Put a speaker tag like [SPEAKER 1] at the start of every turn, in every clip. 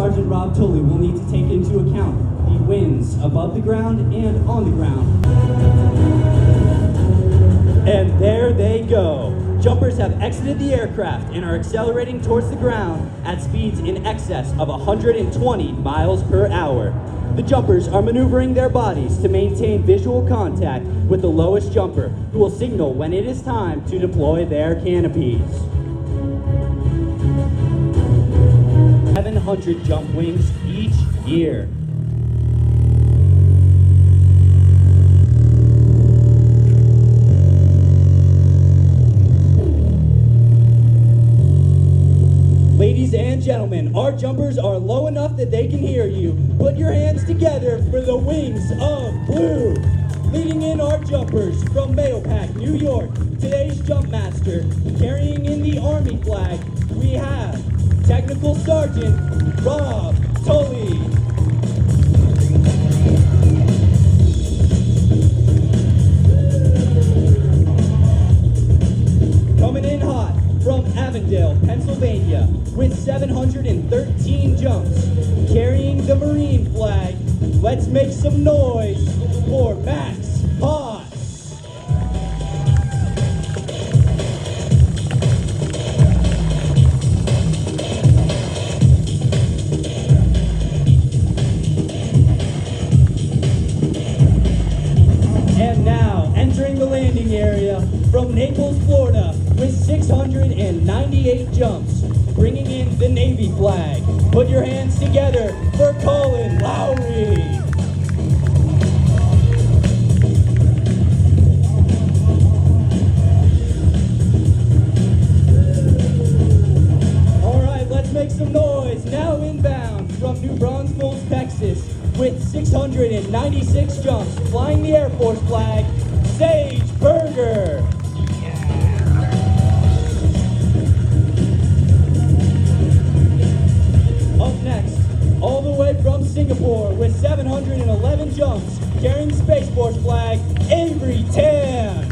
[SPEAKER 1] Sergeant Rob Tully will need to take into account the winds above the ground and on the ground. And there they go. Jumpers have exited the aircraft and are accelerating towards the ground at speeds in excess of 120 miles per hour. The jumpers are maneuvering their bodies to maintain visual contact with the lowest jumper, who will signal when it is time to deploy their canopies. 700 jump wings each year. Ladies and gentlemen, our jumpers are low enough that they can hear you. Put your hands together for the Wings of Blue. Leading in our jumpers from Mahopac, New York, today's jump master, carrying in the Army flag, we have Technical Sergeant Rob Tully. Coming in hot from Avondale, Pennsylvania, with 713 jumps, carrying the Marine flag, let's make some noise for Max Haas. And now, entering the landing area from Naples, Florida, with 698 jumps, bringing in the Navy flag. Put your hands together for Colin Lowry. All right, let's make some noise. Now inbound from New Braunfels, Texas, with 696 jumps, flying the Air Force flag, Sage Berger. Up next, all the way from Singapore with 711 jumps, carrying the Space Force flag, Avery Tan.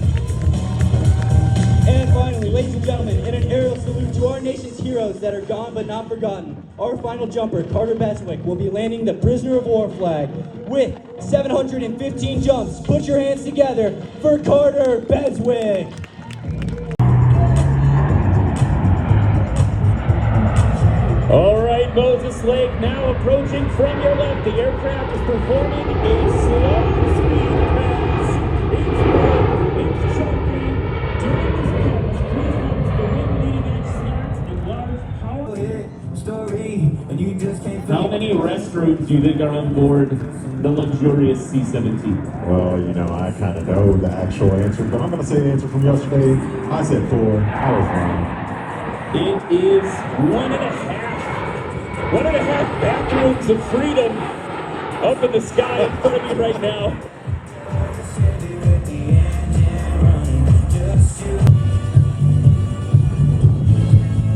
[SPEAKER 1] And finally, ladies and gentlemen, in an aerial salute to our nation's heroes that are gone but not forgotten, our final jumper, Carter Beswick, will be landing the Prisoner of War flag with 715 jumps. Put your hands together for Carter Beswick.
[SPEAKER 2] All right, Moses Lake now approaching from your left. The aircraft is performing a slow speed pass. It's low, it's choppy. During this pass, please note the wind leading edge slants and large power. How many restrooms do you think are on board the luxurious C-17?
[SPEAKER 3] Well, you know, I kind of know the actual answer, but I'm going to say the answer from yesterday. I said 4. I was wrong.
[SPEAKER 2] It is 1.5. 1.5 bathrooms of freedom up in the sky in front of you right now.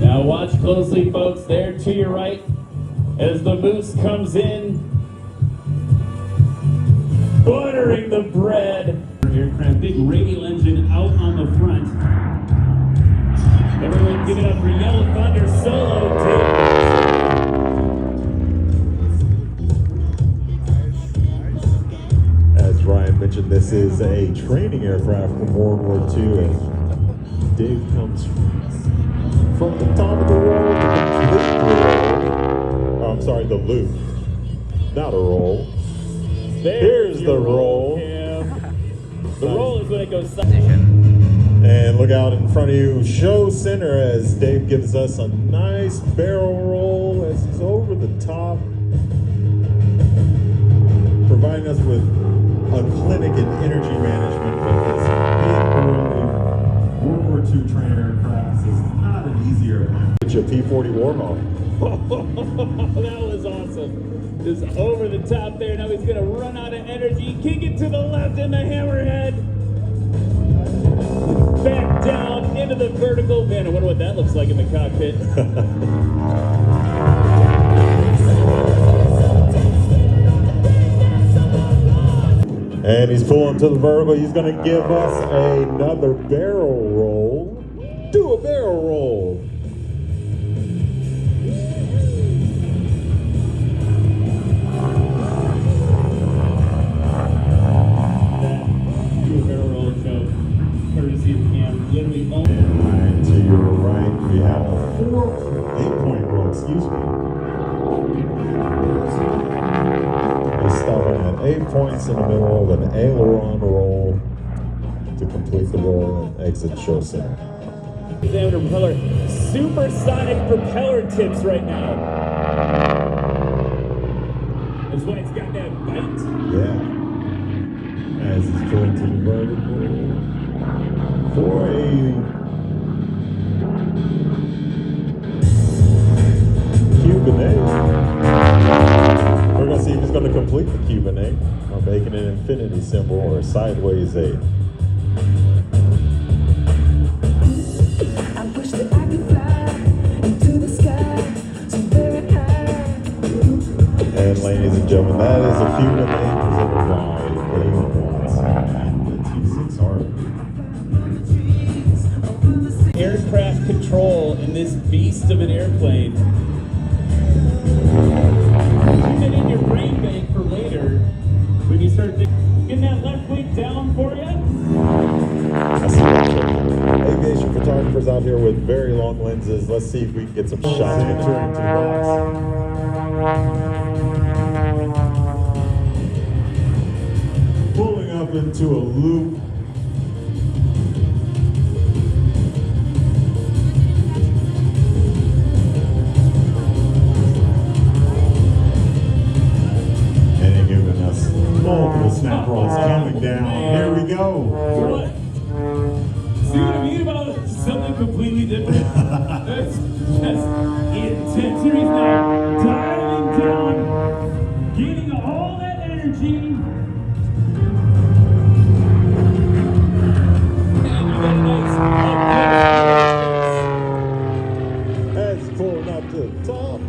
[SPEAKER 2] Now watch closely, folks, there to your right as the Moose comes in, buttering the bread. Aircraft, big radial engine out on the front. Everyone give it up for Yellow Thunder Solo, Dave.
[SPEAKER 3] As Ryan mentioned, this is a training aircraft from World War II, and Dave comes from the top of the roll to the roll. I'm sorry, the loop, not a roll. Here's the roll.
[SPEAKER 2] The roll is when it goes.
[SPEAKER 3] And look out in front of you, show center, as Dave gives us a nice barrel roll as he's over the top, providing us with a clinic in energy management because being early World War II trained aircraft is not an easy airplane. It's your P-40 warm-up.
[SPEAKER 2] That was awesome. Just over the top there. Now he's going to run out of energy. Kick it to the left in the hammerhead. Back down into the vertical. Man, I wonder what that looks like in the cockpit.
[SPEAKER 3] And he's pulling to the vertical. He's going to give us another barrel roll. Do a barrel roll. 8 points in the middle of an aileron roll to complete the roll and exit show center.
[SPEAKER 2] Examiner propeller, supersonic propeller tips right now. That's why it's got that bite.
[SPEAKER 3] Yeah. As he's going to the vertical for a Cuban egg. We're going to see if he's going to complete the Cuban egg or making an infinity symbol or a sideways A. And ladies and gentlemen, that is a Cuban egg presented by the T6 Art.
[SPEAKER 2] Aircraft control in this beast of an airplane. Keep it in your brain bank for later when you start getting that left wing down for you.
[SPEAKER 3] I see aviation photographers out here with very long lenses. Let's see if we can get some shots entering into the box. Pulling up into a loop. And they're giving us multiple snap rolls coming down. Here we go.
[SPEAKER 2] What? See what I mean about something completely different? That's intense. Here he's now dialing down, getting all that energy. And you got a nice
[SPEAKER 3] As he's pulling up to the top.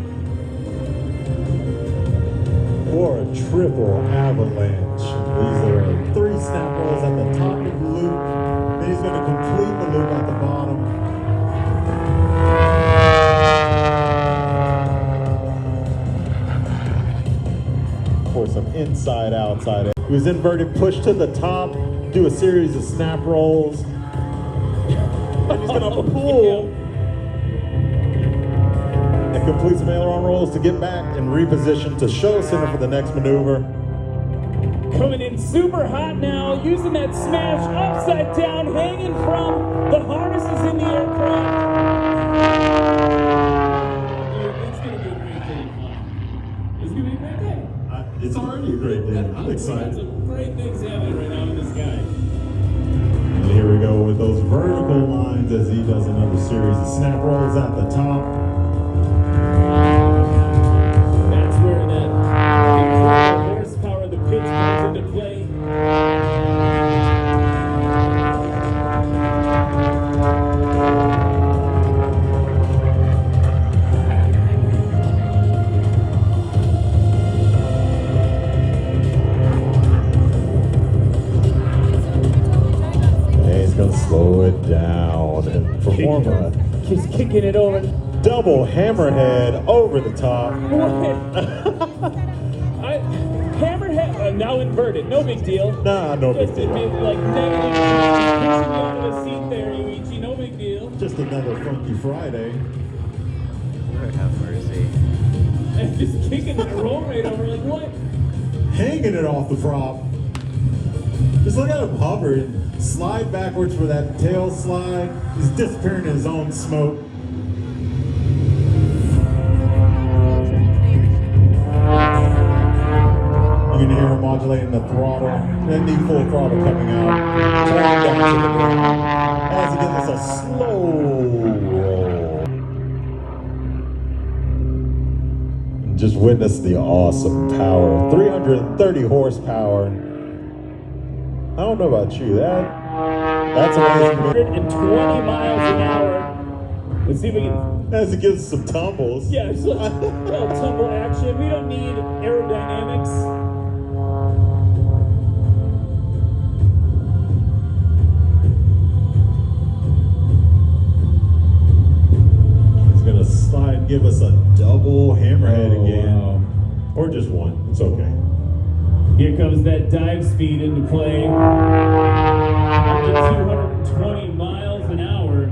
[SPEAKER 3] Or a triple avalanche. These are 3 snap rolls at the top of the loop. Then he's going to complete the loop at the bottom. For some inside outside. He was inverted, push to the top, do a series of snap rolls. And he's going to pull. And complete some aileron rolls to get back and reposition to show center for the next maneuver.
[SPEAKER 2] coming in super hot now, using that smash upside down, hanging from the harnesses in the aircraft. Dude, it's going to be a great day. It's going to be a great day.
[SPEAKER 3] It's already a great day. I'm excited.
[SPEAKER 2] Some great things happening right now with this guy.
[SPEAKER 3] And here we go with those vertical lines as he does another series of snap rolls at the top.
[SPEAKER 2] That's where that incredible horsepower of the pitch comes into play.
[SPEAKER 3] And he's going to slow it down and perform a
[SPEAKER 2] Just kicking it over.
[SPEAKER 3] double hammerhead over the top.
[SPEAKER 2] Hammerhead, now inverted, no big deal.
[SPEAKER 3] Nah, no big
[SPEAKER 2] Just
[SPEAKER 3] deal.
[SPEAKER 2] admit, like negative, just pushing you out of the seat there, Yuichi, no big deal.
[SPEAKER 3] Just another Funky Friday.
[SPEAKER 4] Lord have mercy.
[SPEAKER 2] And just kicking that roll right over, like what?
[SPEAKER 3] Hanging it off the prop. Just look at him hover and slide backwards for that tail slide. He's disappearing in his own smoke. You can hear him modulating the throttle. Then the full throttle coming out. Turning down to the ground. As he gives us a slow roll. And just witness the awesome power. 330 horsepower. I don't know about you. That's amazing.
[SPEAKER 2] 120 miles an hour. Let's see if we can.
[SPEAKER 3] As he gives us some tumbles.
[SPEAKER 2] Yeah, just a little tumble action. We don't need aerodynamics.
[SPEAKER 3] He's gonna slide and give us a double hammerhead again.
[SPEAKER 2] Wow.
[SPEAKER 3] Or just one. It's okay.
[SPEAKER 2] Here comes that dive speed into play. Up to 220 miles an hour.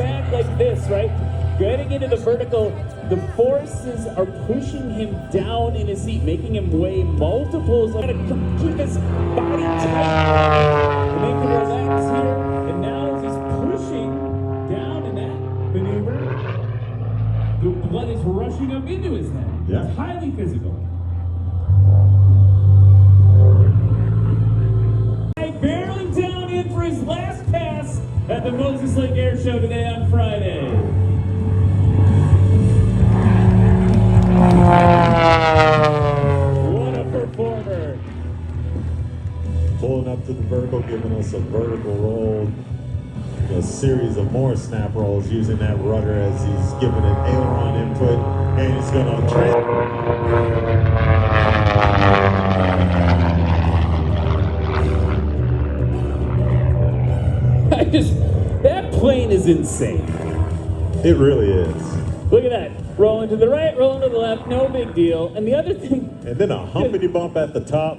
[SPEAKER 2] back like this, right? Getting into the vertical, the forces are pushing him down in his seat, making him weigh multiples. Gotta keep his body tight to make him relax here. And now as he's pushing down in that maneuver, the blood is rushing up into his head.
[SPEAKER 3] Yeah.
[SPEAKER 2] It's highly physical. Barreling down in for his last pass at the Moses Lake Airshow today on Friday. What a performer.
[SPEAKER 3] Pulling up to the vertical, giving us a vertical roll. A series of more snap rolls using that rudder as he's giving it aileron input, and he's going to
[SPEAKER 2] That plane is insane.
[SPEAKER 3] It really is.
[SPEAKER 2] Look at that. Rolling to the right, rolling to the left, no big deal. And the other thing.
[SPEAKER 3] And then a humpity bump at the top.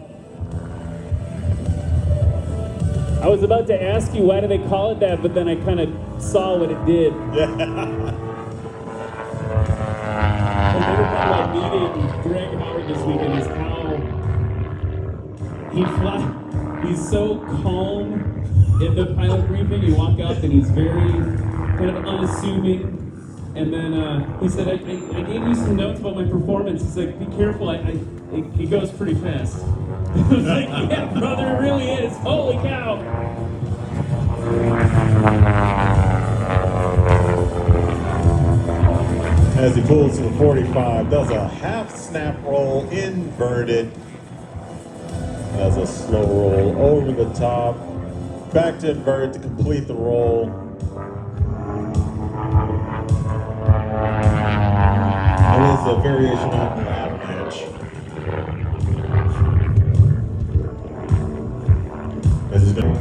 [SPEAKER 2] I was about to ask you why do they call it that, but then I kind of saw what it did.
[SPEAKER 3] Yeah.
[SPEAKER 2] Another thing about meeting Greg Howard this weekend is how he's so calm in the pilot briefing. You walk up and he's very kind of unassuming. And then he said, I gave you some notes about my performance. He's like, be careful, it goes pretty fast. I was like, yeah, brother, it really is. Holy cow.
[SPEAKER 3] As he pulls to the 45, does a half snap roll inverted. Does a slow roll over the top. Back to invert to complete the roll. It is a variation on the avalanche. This is going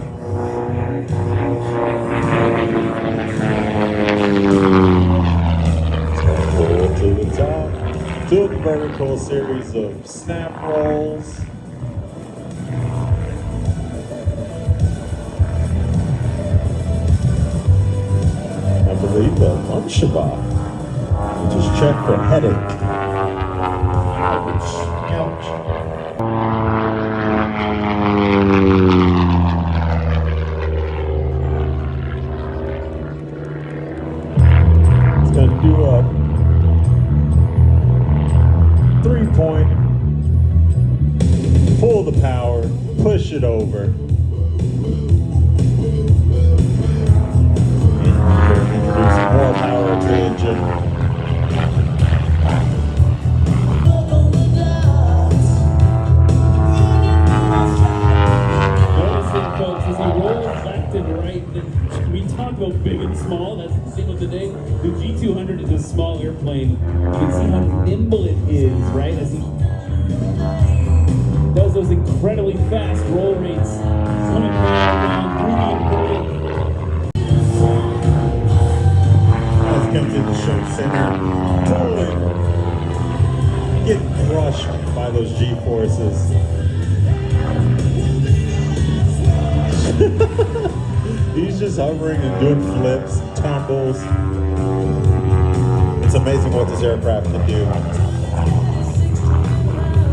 [SPEAKER 3] pull to the top. To the vertical series of snap rolls. I believe the Lunchaba. Just check for headache. Ouch. Ouch. It's going to do a 3-point. Pull the power. Push it over. Introduce more power to the engine.
[SPEAKER 2] Folks, as he rolls left and right, we talk about big and small. That's the signal today. The G200 is a small airplane. You can see how nimble it is, right? As he does those incredibly fast roll rates, coming around through the inverted.
[SPEAKER 3] As he comes in the show center, pulling, getting crushed by those G-forces. He's just hovering and doing flips, tumbles. It's amazing what this aircraft can do.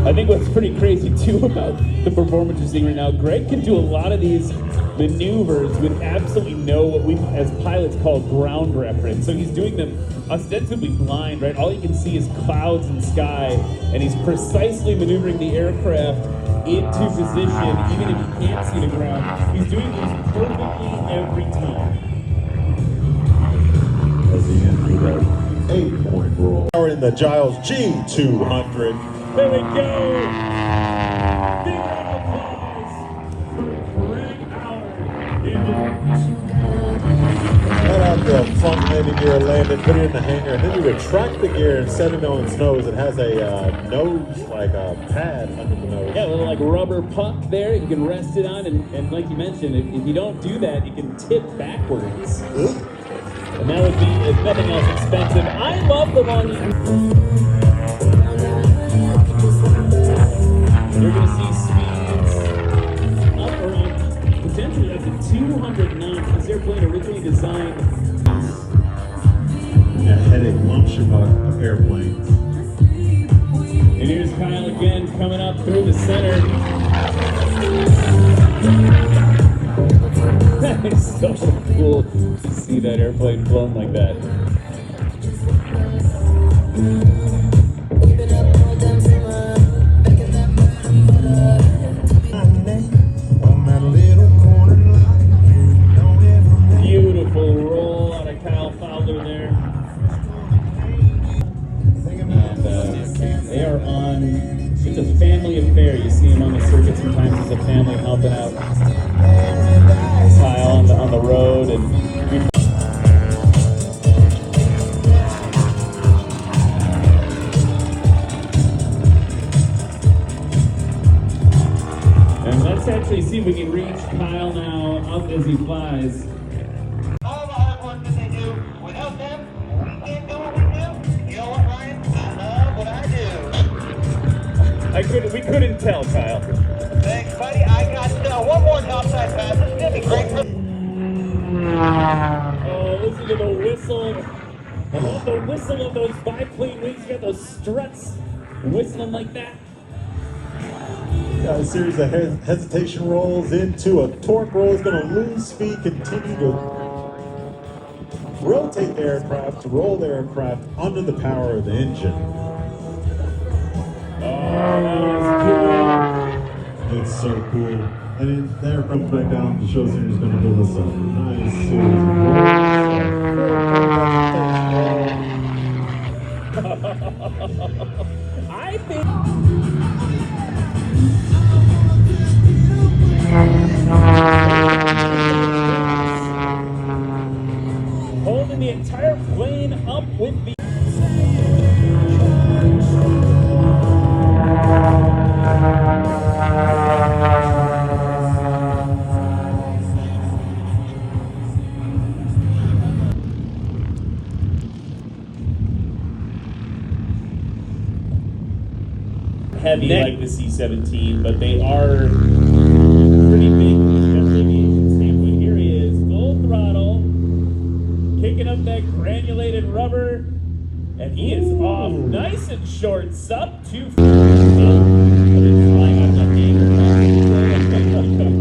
[SPEAKER 2] I think what's pretty crazy too about the performance you're seeing right now, Greg can do a lot of these maneuvers with absolutely no, what we as pilots call ground reference. So he's doing them ostensibly blind, right? All you can see is clouds and sky, and he's precisely maneuvering the aircraft into position, even if you can't see the ground. He's doing these perfectly every time.
[SPEAKER 3] As he enters that 8-point roll. Power in the Giles G200.
[SPEAKER 2] There we go! Big round of applause for Greg Howard.
[SPEAKER 3] Let out the front landing gear, land it, put it in the hangar, and then you retract the gear and set it on its nose. It has a nose, like a pad under the nose.
[SPEAKER 2] Yeah, a little like rubber puck there you can rest it on, and like you mentioned, if you don't do that, it can tip backwards. And that would be, if nothing else, expensive. I love the one. You're going to see speeds up around potentially up to 200 knots. This airplane originally designed
[SPEAKER 3] Lumshabuk airplanes.
[SPEAKER 2] And here's Kyle again coming up through the center. It's so cool to see that airplane flown like that. Beautiful roll out of Kyle Fowler there. And they are on, it's a family affair. You see him on the circuit sometimes as a family helping out Kyle on the road. And let's actually see if we can reach Kyle now up as he flies.
[SPEAKER 5] All the hard work that they do, without them, we can't do what we do. You know what, Ryan? I love what I do.
[SPEAKER 2] We couldn't tell, Kyle.
[SPEAKER 5] Thanks, buddy. I got one more topside pass. This is going to be great for...
[SPEAKER 2] Oh, listen to the whistle. I love the whistle of those biplane wings. You got those struts whistling like that.
[SPEAKER 3] Got a series of hesitation rolls into a torque roll. Is going to lose speed, continue to rotate the aircraft, to roll the aircraft under the power of the engine.
[SPEAKER 2] Oh, that was
[SPEAKER 3] It's so cool. And the aircraft back down, the show series is going to give us a nice series of rolls.
[SPEAKER 2] I think. Holding the entire plane up with the. Heavy like the C-17, but they are pretty big, especially the engine standpoint. Here he is, full throttle, kicking up that granulated rubber, and he is off nice and short, sub 2 feet.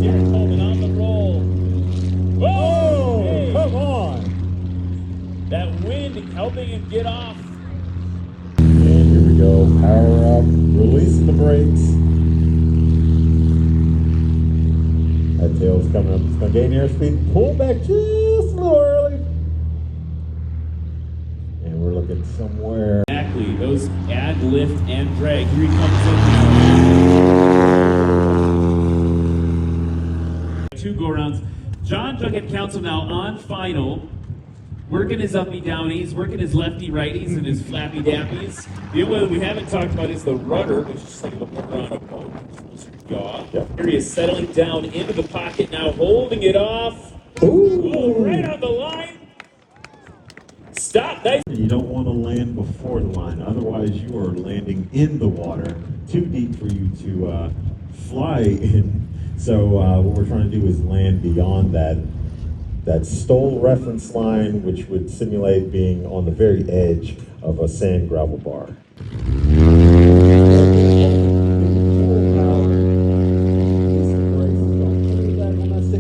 [SPEAKER 2] Derek Coleman on the roll. Whoa! Hey.
[SPEAKER 3] Come on!
[SPEAKER 2] That wind helping him get off.
[SPEAKER 3] And here we go, power up, releasing the brakes. That tail's coming up, it's going to gain airspeed, pull back just a little early. And we're looking somewhere.
[SPEAKER 2] Exactly, those add lift and drag. Here he comes in. 2 go-rounds. John Jughead counts him now on final. Working his uppy-downies, working his lefty-righties and his flappy-dappies. The only one that we haven't talked about is the rudder, which is just like a little run of yaw. Here he is settling down into the pocket now, holding it off. Ooh, right on the line. Stop. Nice.
[SPEAKER 3] You don't want to land before the line, otherwise you are landing in the water, too deep for you to fly in. So what we're trying to do is land beyond that stole reference line, which would simulate being on the very edge of a sand gravel bar.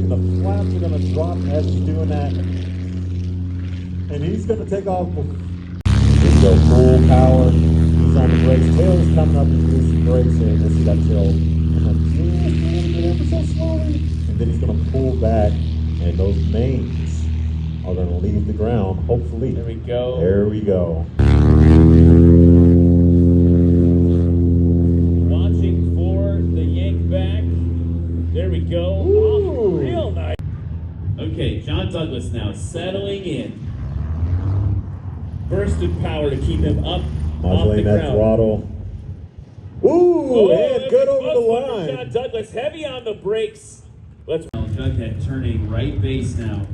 [SPEAKER 3] The flaps are going to drop as he's doing that, and he's going to take off. Here we go, full power. He's on the brakes. Tail's coming up and releasing brakes in. This is that tail coming up just a little bit ever so slowly, and then he's going to pull back. And those mains are going to leave the ground, hopefully.
[SPEAKER 2] There we go.
[SPEAKER 3] There we go.
[SPEAKER 2] Watching for the yank back. There we go.
[SPEAKER 3] Ooh.
[SPEAKER 2] Off real nice. Okay, John Douglas now settling in. Burst of power to keep him up off the
[SPEAKER 3] Modulating that
[SPEAKER 2] ground.
[SPEAKER 3] throttle. Ooh, and good over the line.
[SPEAKER 2] John Douglas heavy on the brakes. Let's Jughead turning right base now.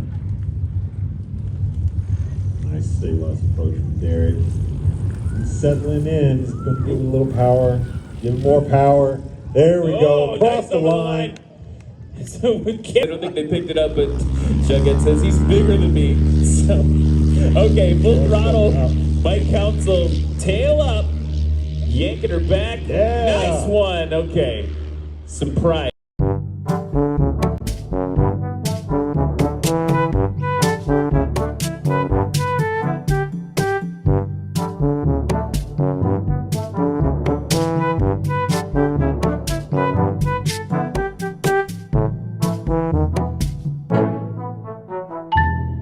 [SPEAKER 3] Nice stabilized approach from Derek. He's settling in. He's going to give him a little power. Give him more power. There we go. Across
[SPEAKER 2] nice
[SPEAKER 3] the line.
[SPEAKER 2] So I don't think they picked it up, but Jughead says he's bigger than me. So okay, full throttle. Mike Council, tail up, yanking her back.
[SPEAKER 3] Yeah.
[SPEAKER 2] Nice one. Okay. Some pride.